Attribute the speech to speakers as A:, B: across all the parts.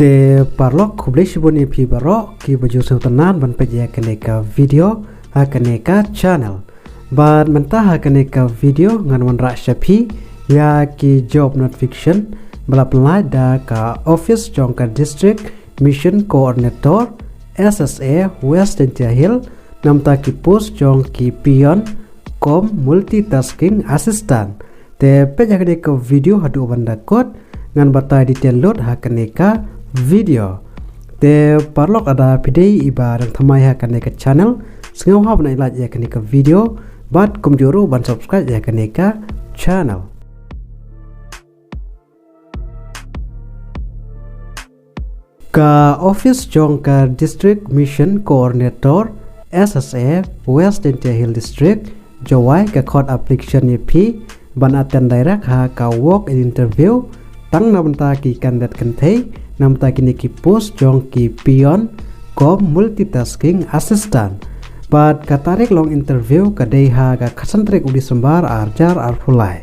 A: Te parlok kublish buni pi baro ki baju sultanan ban peja kaneka video ha kaneka channel ban mentah ha kaneka video ngan wan rakshapi ya ki job notification balapnai da ka office jongka district mission coordinator SSA West India Hill namta ki post jong ki pion kom multitasking assistant te peja kaneka video hadu banda kot ngan batai detail load ha kaneka video te parlok ada pidei iba dan thamai ha kaneka channel sengau ha banai like ya kaneka video bat kum juru ban subscribe ya kaneka channel ka office jongka district mission coordinator SSA West India Hill district jawai ka court application ni pi ban attend direct ha ka walk in interview tang namta ki kandidat kentai namta kini ki post jong ki pion kom multitasking assistant bat katarik long interview kadai ha ga kasantrik udi sembar arjar arfulai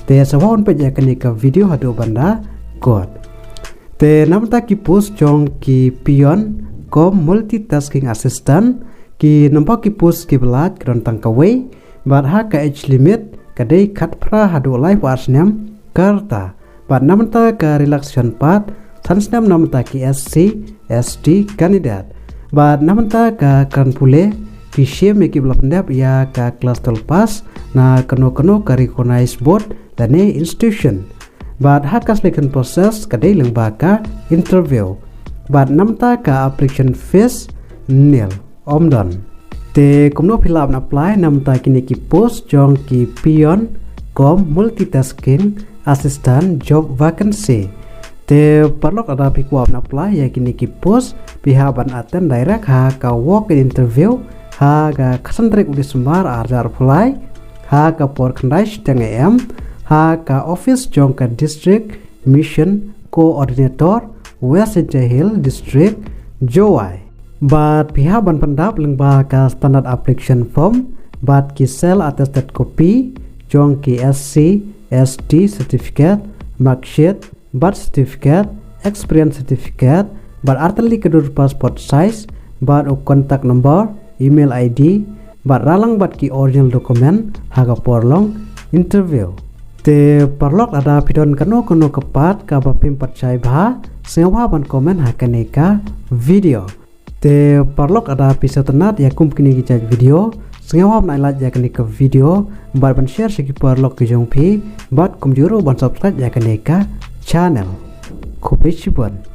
A: te sawon peja kini ka video hadu banda god te namta ki post jong ki pion kom multitasking assistant ki nampak ki post ki belat kron tangkawai bat ha ka age limit kadai kat pra hadu live arsnyam karta bat namta ka relaxation part Sansnam namta ki SC, ST kandidat. Bat namta ka kan pule ki shame ki belapendap ya ka kelas telpas na keno-keno ka recognize board dan institution. Bat hakas lekan proses kadai lengba ka interview. Bat namta ka application fees nil omdon. Te kumno fill up apply namta kini ki post jong ki pion kom multitasking assistant job vacancy. Te parlok ada pikwap apply ya kini ki post pihak ban attend direct ha ka walk in interview ha ga kasantrik udi sembar arjar apply ha ka por kandai teng ha ka office jongka district mission coordinator West India Hill district Jowai bat pihak ban pendap lengba ka standard application form bat ki sel attested copy jongki SC ST certificate marksheet birth certificate, experience certificate, berarti kedur passport size, bar kontak number, email ID, bar ralang bat ki original dokumen, haga porlong interview. Te perlok ada pidon kano kepat ka bapim percaya bah, sewa ban komen hakaneka video. Te perlok ada episode tenat ya kum kini kijaj video, sewa ban ilat ya kaneka video, bar ban share segi perlok ki jongpi, bat kum juru ban subscribe ya kaneka channel Kublish Bun.